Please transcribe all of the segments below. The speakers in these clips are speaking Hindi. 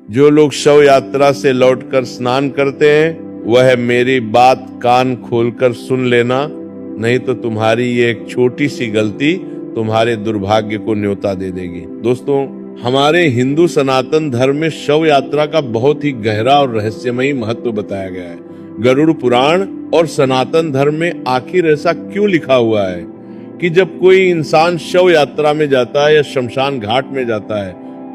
जो लोग शव यात्रा से लौटकर स्नान करते हैं वह मेरी बात कान खोलकर सुन लेना, नहीं तो तुम्हारी ये एक छोटी सी गलती तुम्हारे दुर्भाग्य को न्योता दे देगी। दोस्तों, हमारे हिंदू सनातन धर्म में शव यात्रा का बहुत ही गहरा और रहस्यमयी महत्व बताया गया है। गरुड़ पुराण और सनातन धर्म में आखिर ऐसा क्यों लिखा हुआ है कि जब कोई इंसान शव यात्रा में जाता है या शमशान घाट में जाता है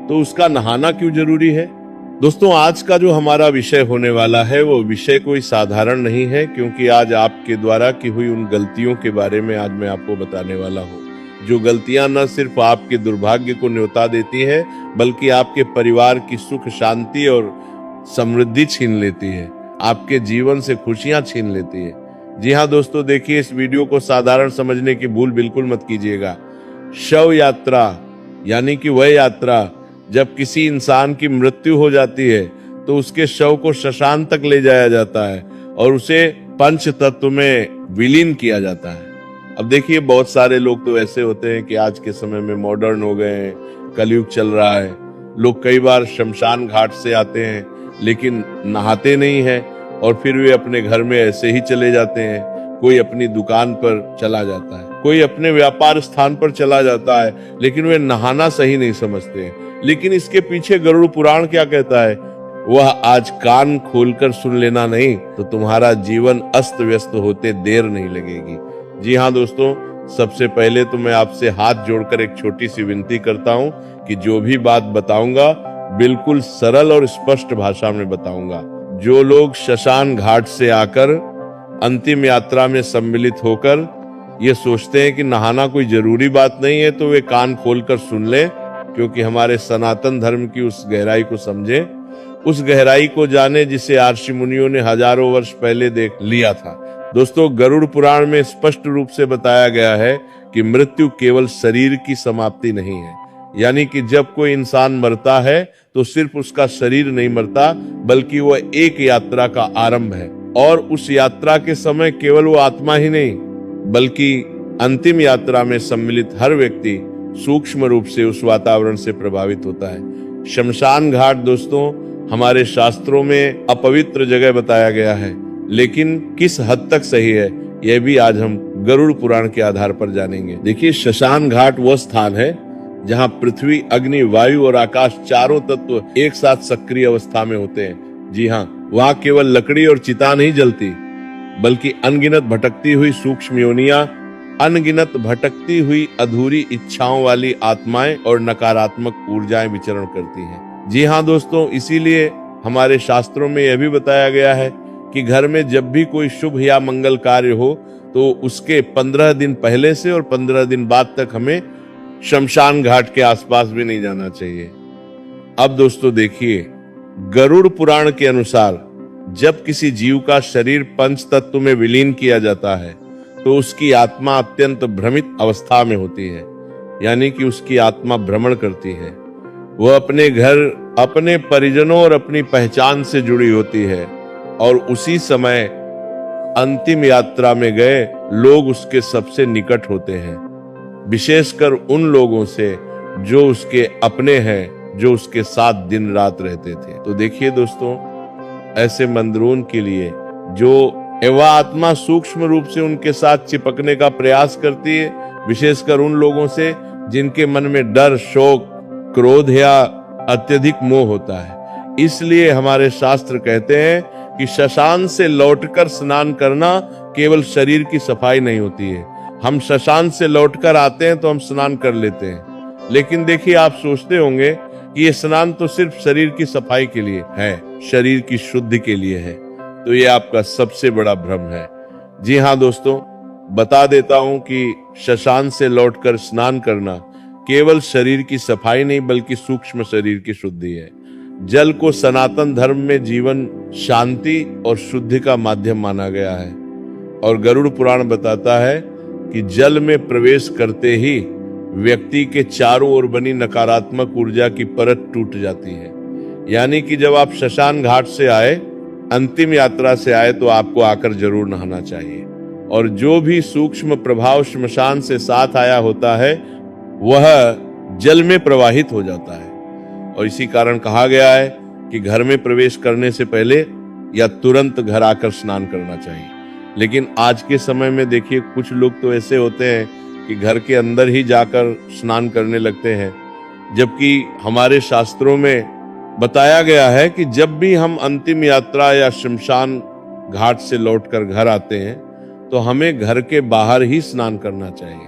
तो उसका नहाना क्यों जरूरी है? दोस्तों, आज का जो हमारा विषय होने वाला है वो विषय कोई साधारण नहीं है, क्योंकि आज आपके द्वारा की हुई उन गलतियों के बारे में आज मैं आपको बताने वाला हूँ, जो गलतियां न सिर्फ आपके दुर्भाग्य को न्योता देती है बल्कि आपके परिवार की सुख शांति और समृद्धि छीन लेती है, आपके जीवन से खुशियां छीन लेती है। जी हाँ दोस्तों, देखिए, इस वीडियो को साधारण समझने की भूल बिल्कुल मत कीजिएगा। शव यात्रा यानी कि वह यात्रा जब किसी इंसान की मृत्यु हो जाती है तो उसके शव को श्मशान तक ले जाया जाता है और उसे पंच तत्व में विलीन किया जाता है। अब देखिए, बहुत सारे लोग तो ऐसे होते हैं कि आज के समय में मॉडर्न हो गए हैं, कलयुग चल रहा है, लोग कई बार शमशान घाट से आते हैं लेकिन नहाते नहीं है और फिर वे अपने घर में ऐसे ही चले जाते हैं। कोई अपनी दुकान पर चला जाता है, कोई अपने व्यापार स्थान पर चला जाता है, लेकिन वे नहाना सही नहीं समझते हैं। लेकिन इसके पीछे गरुड़ पुराण क्या कहता है, वह आज कान खोलकर सुन लेना, नहीं तो तुम्हारा जीवन अस्त व्यस्त होते देर नहीं लगेगी। जी हाँ दोस्तों, सबसे पहले तो मैं आपसे हाथ जोड़कर एक छोटी सी विनती करता हूँ कि जो भी बात बताऊंगा बिल्कुल सरल और स्पष्ट भाषा में बताऊंगा। जो लोग शमशान घाट से आकर अंतिम यात्रा में सम्मिलित होकर ये सोचते हैं कि नहाना कोई जरूरी बात नहीं है, तो वे कान खोलकर सुन लें, क्योंकि हमारे सनातन धर्म की उस गहराई को समझे, उस गहराई को जाने जिसे ऋषि मुनियों ने हजारों वर्ष पहले देख लिया था। दोस्तों, गरुड़ पुराण में स्पष्ट रूप से बताया गया है कि मृत्यु केवल शरीर की समाप्ति नहीं है, यानी कि जब कोई इंसान मरता है तो सिर्फ उसका शरीर नहीं मरता बल्कि वह एक यात्रा का आरंभ है, और उस यात्रा के समय केवल वो आत्मा ही नहीं बल्कि अंतिम यात्रा में सम्मिलित हर व्यक्ति सूक्ष्म रूप से उस वातावरण से प्रभावित होता है। शमशान घाट दोस्तों हमारे शास्त्रों में अपवित्र जगह बताया गया है, लेकिन किस हद तक सही है यह भी आज हम गरुड़ पुराण के आधार पर जानेंगे। देखिए, शमशान घाट वह स्थान है जहां पृथ्वी, अग्नि, वायु और आकाश चारों तत्व एक साथ सक्रिय अवस्था में होते हैं। जी हाँ, वहां केवल लकड़ी और चिता नहीं जलती बल्कि अनगिनत भटकती हुई सूक्ष्म योनियां, अनगिनत भटकती हुई अधूरी इच्छाओं वाली आत्माएं और नकारात्मक ऊर्जाएं विचरण करती हैं। जी हाँ दोस्तों, इसीलिए हमारे शास्त्रों में यह भी बताया गया है कि घर में जब भी कोई शुभ या मंगल कार्य हो तो उसके 15 दिन पहले से और 15 दिन बाद तक हमें शमशान घाट के आसपास भी नहीं जाना चाहिए। अब दोस्तों देखिए, गरुड़ पुराण के अनुसार जब किसी जीव का शरीर पंच तत्व में विलीन किया जाता है तो उसकी आत्मा अत्यंत भ्रमित अवस्था में होती है, यानी कि उसकी आत्मा भ्रमण करती है। वह अपने घर, अपने परिजनों और अपनी पहचान से जुड़ी होती है और उसी समय अंतिम यात्रा में गए लोग उसके सबसे निकट होते हैं, विशेषकर उन लोगों से जो उसके अपने हैं, जो उसके साथ दिन रात रहते थे। तो देखिए दोस्तों, ऐसे मंदरून के लिए जो वह आत्मा सूक्ष्म रूप से उनके साथ चिपकने का प्रयास करती है, विशेषकर उन लोगों से जिनके मन में डर, शोक, क्रोध या अत्यधिक मोह होता है। इसलिए हमारे शास्त्र कहते हैं कि शमशान से लौटकर स्नान करना केवल शरीर की सफाई नहीं होती है। हम शमशान से लौटकर आते हैं तो हम स्नान कर लेते हैं, लेकिन देखिए, आप सोचते होंगे कि ये स्नान तो सिर्फ शरीर की सफाई के लिए है, शरीर की शुद्धि के लिए है, तो ये आपका सबसे बड़ा भ्रम है। जी हाँ दोस्तों, बता देता हूं कि शमशान से लौटकर स्नान करना केवल शरीर की सफाई नहीं बल्कि सूक्ष्म शरीर की शुद्धि है। जल को सनातन धर्म में जीवन, शांति और शुद्धि का माध्यम माना गया है, और गरुड़ पुराण बताता है कि जल में प्रवेश करते ही व्यक्ति के चारों ओर बनी नकारात्मक ऊर्जा की परत टूट जाती है। यानी कि जब आप शमशान घाट से आए, अंतिम यात्रा से आए, तो आपको आकर जरूर नहाना चाहिए, और जो भी सूक्ष्म प्रभाव श्मशान से साथ आया होता है वह जल में प्रवाहित हो जाता है। और इसी कारण कहा गया है कि घर में प्रवेश करने से पहले या तुरंत घर आकर स्नान करना चाहिए। लेकिन आज के समय में देखिए कुछ लोग तो ऐसे होते हैं कि घर के अंदर ही जाकर स्नान करने लगते हैं, जबकि हमारे शास्त्रों में बताया गया है कि जब भी हम अंतिम यात्रा या शमशान घाट से लौटकर घर आते हैं तो हमें घर के बाहर ही स्नान करना चाहिए,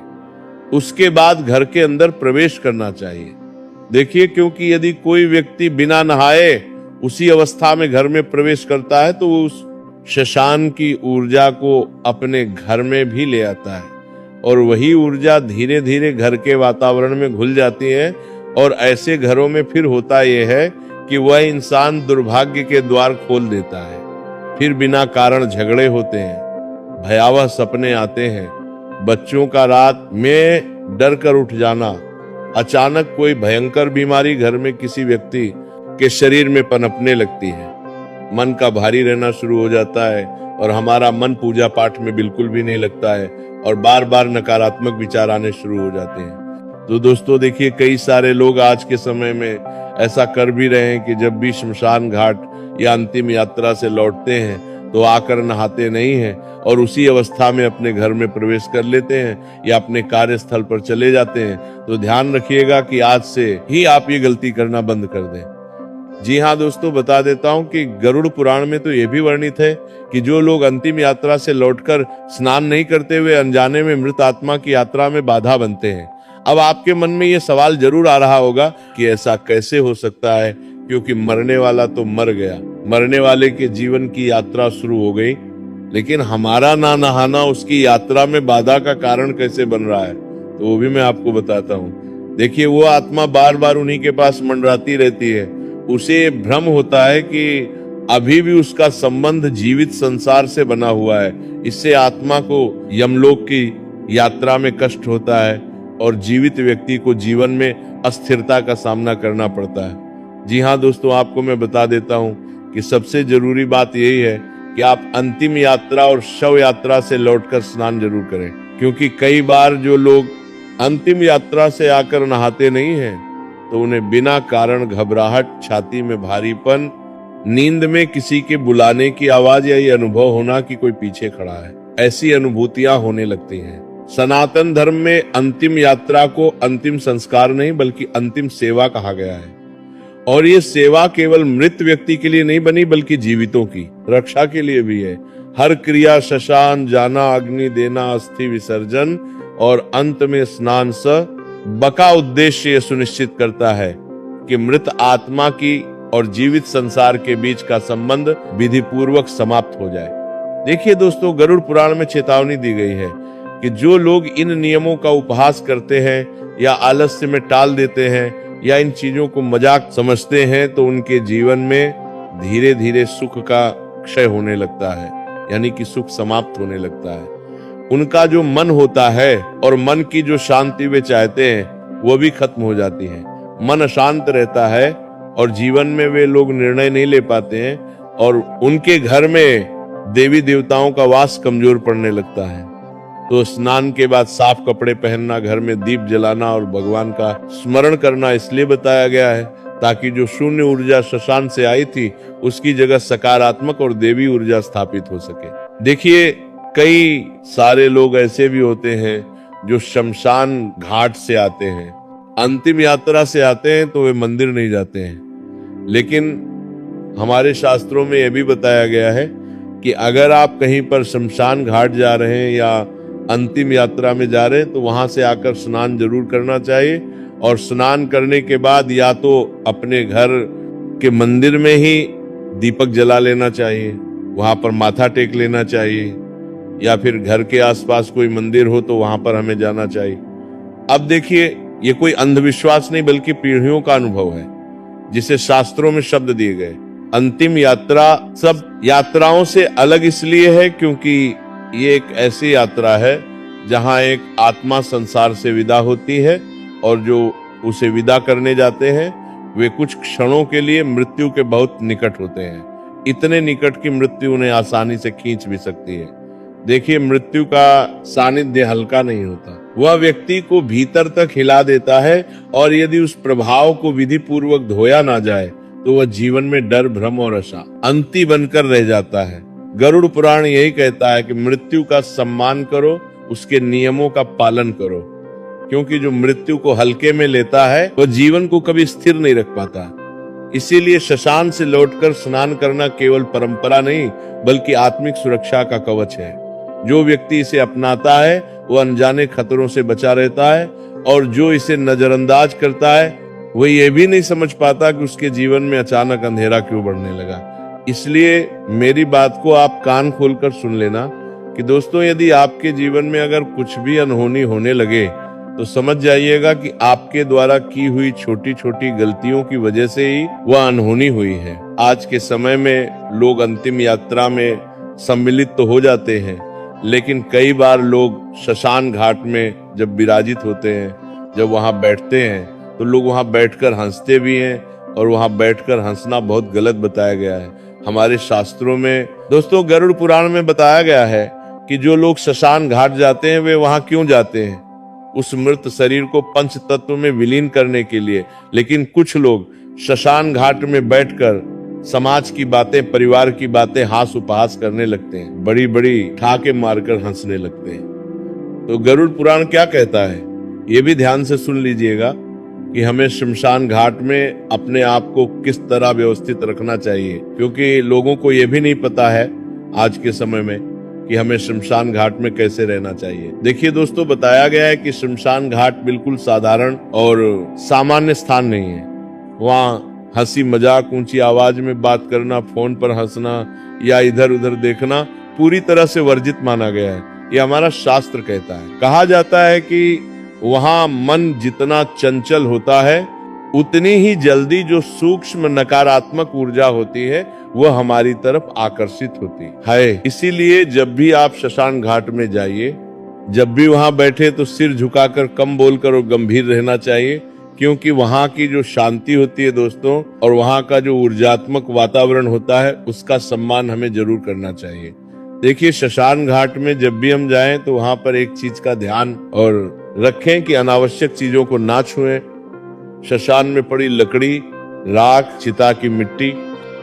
उसके बाद घर के अंदर प्रवेश करना चाहिए। देखिए, क्योंकि यदि कोई व्यक्ति बिना नहाए उसी अवस्था में घर में प्रवेश करता है तो उस शशान की ऊर्जा को अपने घर में भी ले आता है और वही ऊर्जा धीरे धीरे घर के वातावरण में घुल जाती है। और ऐसे घरों में फिर होता यह है कि वह इंसान दुर्भाग्य के द्वार खोल देता है, फिर बिना कारण झगड़े होते हैं, भयावह सपने आते हैं, बच्चों का रात में डर कर उठ जाना, अचानक कोई भयंकर बीमारी घर में किसी व्यक्ति के शरीर में पनपने लगती है, मन का भारी रहना शुरू हो जाता है और हमारा मन पूजा पाठ में बिल्कुल भी नहीं लगता है और बार बार नकारात्मक विचार आने शुरू हो जाते हैं। तो दोस्तों देखिए, कई सारे लोग आज के समय में ऐसा कर भी रहे हैं कि जब भी शमशान घाट या अंतिम यात्रा से लौटते हैं तो आकर नहाते नहीं हैं और उसी अवस्था में अपने घर में प्रवेश कर लेते हैं या अपने कार्यस्थल पर चले जाते हैं। तो ध्यान रखिएगा कि आज से ही आप ये गलती करना बंद कर दें। जी हाँ दोस्तों, बता देता हूँ कि गरुड़ पुराण में तो ये भी वर्णित है कि जो लोग अंतिम यात्रा से लौटकर स्नान नहीं करते हुए अनजाने में मृत आत्मा की यात्रा में बाधा बनते हैं। अब आपके मन में ये सवाल जरूर आ रहा होगा कि ऐसा कैसे हो सकता है, क्योंकि मरने वाला तो मर गया, मरने वाले के जीवन की यात्रा शुरू हो गई, लेकिन हमारा ना नहाना उसकी यात्रा में बाधा का कारण कैसे बन रहा है, तो वो भी मैं आपको बताता हूँ। देखिए, वो आत्मा बार बार उन्हीं के पास मंडराती रहती है, उसे भ्रम होता है कि अभी भी उसका संबंध जीवित संसार से बना हुआ है। इससे आत्मा को यमलोक की यात्रा में कष्ट होता है और जीवित व्यक्ति को जीवन में अस्थिरता का सामना करना पड़ता है। जी हाँ दोस्तों, आपको मैं बता देता हूँ कि सबसे जरूरी बात यही है कि आप अंतिम यात्रा और शव यात्रा से लौटकर स्नान जरूर करें, क्योंकि कई बार जो लोग अंतिम यात्रा से आकर नहाते नहीं हैं तो उन्हें बिना कारण घबराहट, छाती में भारीपन, नींद में किसी के बुलाने की आवाज या ये अनुभव होना कि कोई पीछे खड़ा है, ऐसी अनुभूतियां होने लगती हैं। सनातन धर्म में अंतिम यात्रा को अंतिम संस्कार नहीं बल्कि अंतिम सेवा कहा गया है और ये सेवा केवल मृत व्यक्ति के लिए नहीं बनी बल्कि जीवितों की रक्षा के लिए भी है। हर क्रिया शशान जाना, अग्नि देना, अस्थि विसर्जन और अंत में स्नान स बका उद्देश्य यह सुनिश्चित करता है कि मृत आत्मा की और जीवित संसार के बीच का संबंध विधि पूर्वक समाप्त हो जाए। देखिए दोस्तों, गरुड़ पुराण में चेतावनी दी गई है कि जो लोग इन नियमों का उपहास करते हैं या आलस्य में टाल देते हैं या इन चीजों को मजाक समझते हैं तो उनके जीवन में धीरे धीरे सुख का क्षय होने लगता है, यानी कि सुख समाप्त होने लगता है। उनका जो मन होता है और मन की जो शांति वे चाहते हैं वो भी खत्म हो जाती है। मन अशांत रहता है और जीवन में वे लोग निर्णय नहीं ले पाते हैं और उनके घर में देवी देवताओं का वास कमजोर पड़ने लगता है। तो स्नान के बाद साफ कपड़े पहनना, घर में दीप जलाना और भगवान का स्मरण करना इसलिए बताया गया है ताकि जो शून्य ऊर्जा शशान से आई थी उसकी जगह सकारात्मक और देवी ऊर्जा स्थापित हो सके। देखिए, कई सारे लोग ऐसे भी होते हैं जो शमशान घाट से आते हैं, अंतिम यात्रा से आते हैं तो वे मंदिर नहीं जाते हैं। लेकिन हमारे शास्त्रों में यह भी बताया गया है कि अगर आप कहीं पर शमशान घाट जा रहे हैं या अंतिम यात्रा में जा रहे हैं तो वहां से आकर स्नान जरूर करना चाहिए और स्नान करने के बाद या तो अपने घर के मंदिर में ही दीपक जला लेना चाहिए, वहां पर माथा टेक लेना चाहिए, या फिर घर के आसपास कोई मंदिर हो तो वहां पर हमें जाना चाहिए। अब देखिए, ये कोई अंधविश्वास नहीं बल्कि पीढ़ियों का अनुभव है जिसे शास्त्रों में शब्द दिए गए। अंतिम यात्रा सब यात्राओं से अलग इसलिए है क्योंकि ये एक ऐसी यात्रा है जहां एक आत्मा संसार से विदा होती है और जो उसे विदा करने जाते हैं वे कुछ क्षणों के लिए मृत्यु के बहुत निकट होते हैं, इतने निकट की मृत्यु उन्हें आसानी से खींच भी सकती है। देखिए, मृत्यु का सानिध्य हल्का नहीं होता, वह व्यक्ति को भीतर तक हिला देता है और यदि उस प्रभाव को विधि पूर्वक धोया ना जाए तो वह जीवन में डर, भ्रम और आशा अंती बनकर रह जाता है। गरुड़ पुराण यही कहता है कि मृत्यु का सम्मान करो, उसके नियमों का पालन करो, क्योंकि जो मृत्यु को हल्के में लेता है वह जीवन को कभी स्थिर नहीं रख पाता। इसीलिए शशान से लौटकर स्नान करना केवल परंपरा नहीं बल्कि आत्मिक सुरक्षा का कवच है। जो व्यक्ति इसे अपनाता है वो अनजाने खतरों से बचा रहता है, और जो इसे नजरअंदाज करता है वो ये भी नहीं समझ पाता कि उसके जीवन में अचानक अंधेरा क्यों बढ़ने लगा। इसलिए मेरी बात को आप कान खोलकर सुन लेना कि दोस्तों, यदि आपके जीवन में अगर कुछ भी अनहोनी होने लगे तो समझ जाइएगा कि आपके द्वारा की हुई छोटी छोटी गलतियों की वजह से ही वह अनहोनी हुई है। आज के समय में लोग अंतिम यात्रा में सम्मिलित तो हो जाते हैं, लेकिन कई बार लोग शशान घाट में जब विराजित होते हैं, जब वहां बैठते हैं, तो लोग वहां बैठकर हंसते भी हैं, और वहां बैठकर हंसना बहुत गलत बताया गया है हमारे शास्त्रों में। दोस्तों, गरुड़ पुराण में बताया गया है कि जो लोग शशान घाट जाते हैं वे वहां क्यों जाते हैं? उस मृत शरीर को पंच तत्व में विलीन करने के लिए। लेकिन कुछ लोग शशान घाट में बैठकर समाज की बातें, परिवार की बातें हास उपहास करने लगते हैं, बड़ी बड़ी ठाके मारकर हंसने लगते हैं। तो गरुड़ पुराण क्या कहता है ये भी ध्यान से सुन लीजिएगा कि हमें शमशान घाट में अपने आप को किस तरह व्यवस्थित रखना चाहिए, क्योंकि लोगों को ये भी नहीं पता है आज के समय में कि हमें शमशान घाट में कैसे रहना चाहिए। देखिए दोस्तों, बताया गया है कि शमशान घाट बिल्कुल साधारण और सामान्य स्थान नहीं है। वहाँ हंसी मजाक, ऊंची आवाज में बात करना, फोन पर हंसना या इधर उधर देखना पूरी तरह से वर्जित माना गया है। ये हमारा शास्त्र कहता है। कहा जाता है कि वहाँ मन जितना चंचल होता है उतनी ही जल्दी जो सूक्ष्म नकारात्मक ऊर्जा होती है वह हमारी तरफ आकर्षित होती है। इसीलिए जब भी आप शशान घाट में जाइए, जब भी वहां बैठे तो सिर झुकाकर, कम बोलकर और गंभीर रहना चाहिए, क्योंकि वहां की जो शांति होती है दोस्तों, और वहां का जो ऊर्जात्मक वातावरण होता है उसका सम्मान हमें जरूर करना चाहिए। देखिए, शशान घाट में जब भी हम जाएं तो वहां पर एक चीज का ध्यान और रखें कि अनावश्यक चीजों को ना छुएं। शशान में पड़ी लकड़ी, राख, चिता की मिट्टी,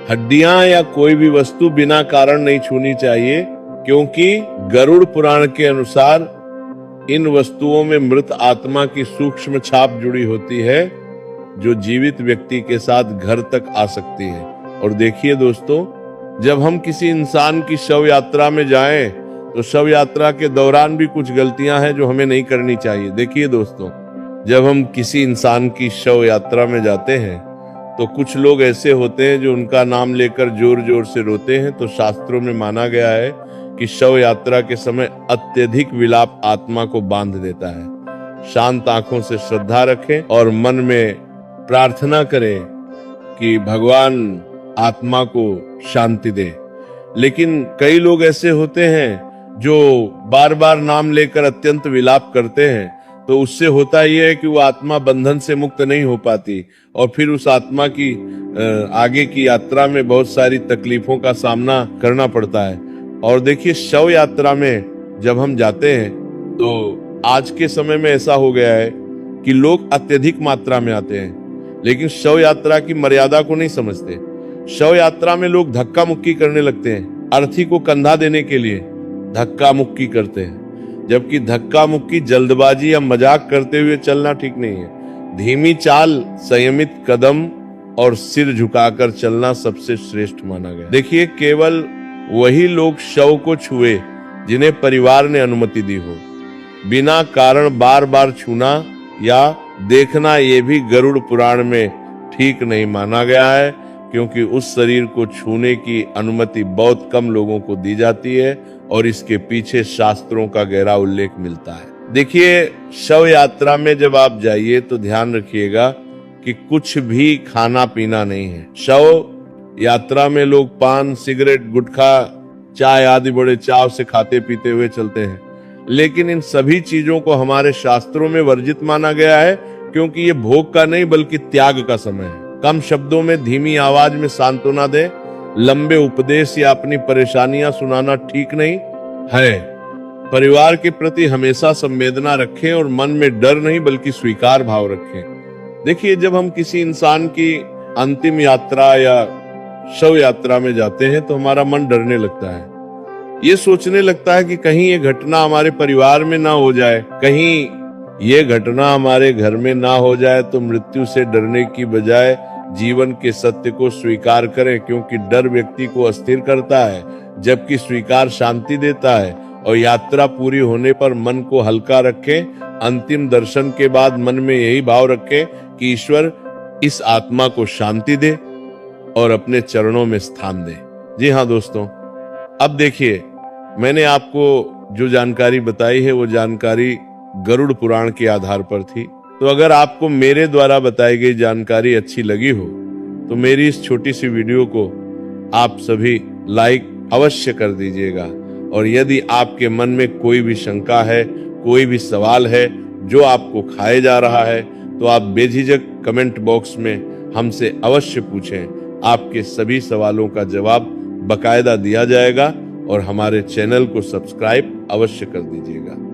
हड्डियां या कोई भी वस्तु बिना कारण नहीं छूनी चाहिए, क्योंकि गरुड़ पुराण के अनुसार इन वस्तुओं में मृत आत्मा की सूक्ष्म छाप जुड़ी होती है जो जीवित व्यक्ति के साथ घर तक आ सकती है। और देखिए दोस्तों, जब हम किसी इंसान की शव यात्रा में जाएं तो शव यात्रा के दौरान भी कुछ गलतियां हैं जो हमें नहीं करनी चाहिए। देखिए दोस्तों, जब हम किसी इंसान की शव यात्रा में जाते हैं तो कुछ लोग ऐसे होते हैं जो उनका नाम लेकर जोर जोर से रोते हैं। तो शास्त्रों में माना गया है कि शव यात्रा के समय अत्यधिक विलाप आत्मा को बांध देता है। शांत आंखों से श्रद्धा रखें और मन में प्रार्थना करें कि भगवान आत्मा को शांति दे। लेकिन कई लोग ऐसे होते हैं जो बार बार नाम लेकर अत्यंत विलाप करते हैं, तो उससे होता यह है कि वो आत्मा बंधन से मुक्त नहीं हो पाती और फिर उस आत्मा की आगे की यात्रा में बहुत सारी तकलीफों का सामना करना पड़ता है। और देखिए, शव यात्रा में जब हम जाते हैं तो आज के समय में ऐसा हो गया है कि लोग अत्यधिक मात्रा में आते हैं, लेकिन शव यात्रा की मर्यादा को नहीं समझते। शव यात्रा में लोग धक्का मुक्की करने लगते हैं, अर्थी को कंधा देने के लिए धक्का मुक्की करते हैं, जबकि धक्का मुक्की, जल्दबाजी या मजाक करते हुए चलना ठीक नहीं है। धीमी चाल, संयमित कदम और सिर झुकाकर चलना सबसे श्रेष्ठ माना गया। देखिए, केवल वही लोग शव को छुए जिन्हें परिवार ने अनुमति दी हो। बिना कारण बार बार छूना या देखना ये भी गरुड़ पुराण में ठीक नहीं माना गया है, क्योंकि उस शरीर को छूने की अनुमति बहुत कम लोगों को दी जाती है और इसके पीछे शास्त्रों का गहरा उल्लेख मिलता है। देखिए, शव यात्रा में जब आप जाइए तो ध्यान रखिएगा कि कुछ भी खाना पीना नहीं है। शव यात्रा में लोग पान, सिगरेट, गुटखा, चाय आदि बड़े चाव से खाते पीते हुए चलते हैं, लेकिन इन सभी चीजों को हमारे शास्त्रों में वर्जित माना गया है, क्योंकि ये भोग का नहीं बल्कि त्याग का समय है। कम शब्दों में, धीमी आवाज में सांत्वना दे, लंबे उपदेश या अपनी परेशानियां सुनाना ठीक नहीं है। परिवार के प्रति हमेशा संवेदना रखें और मन में डर नहीं बल्कि स्वीकार भाव रखें। देखिए, जब हम किसी इंसान की अंतिम यात्रा या शव यात्रा में जाते हैं तो हमारा मन डरने लगता है। ये सोचने लगता है कि कहीं ये घटना हमारे परिवार में ना हो जाए, कहीं ये घटना हमारे घर में ना हो जाए, तो मृत्यु से डरने की बजाय जीवन के सत्य को स्वीकार करें, क्योंकि डर व्यक्ति को अस्थिर करता है जबकि स्वीकार शांति देता है। और यात्रा पूरी होने पर मन को हल्का रखें। अंतिम दर्शन के बाद मन में यही भाव रखें कि ईश्वर इस आत्मा को शांति दे और अपने चरणों में स्थान दे। जी हाँ दोस्तों, अब देखिए, मैंने आपको जो जानकारी बताई है वो जानकारी गरुड़ पुराण के आधार पर थी। तो अगर आपको मेरे द्वारा बताई गई जानकारी अच्छी लगी हो तो मेरी इस छोटी सी वीडियो को आप सभी लाइक अवश्य कर दीजिएगा। और यदि आपके मन में कोई भी शंका है, कोई भी सवाल है जो आपको खाए जा रहा है, तो आप बेझिझक कमेंट बॉक्स में हमसे अवश्य पूछें। आपके सभी सवालों का जवाब बकायदा दिया जाएगा। और हमारे चैनल को सब्सक्राइब अवश्य कर दीजिएगा।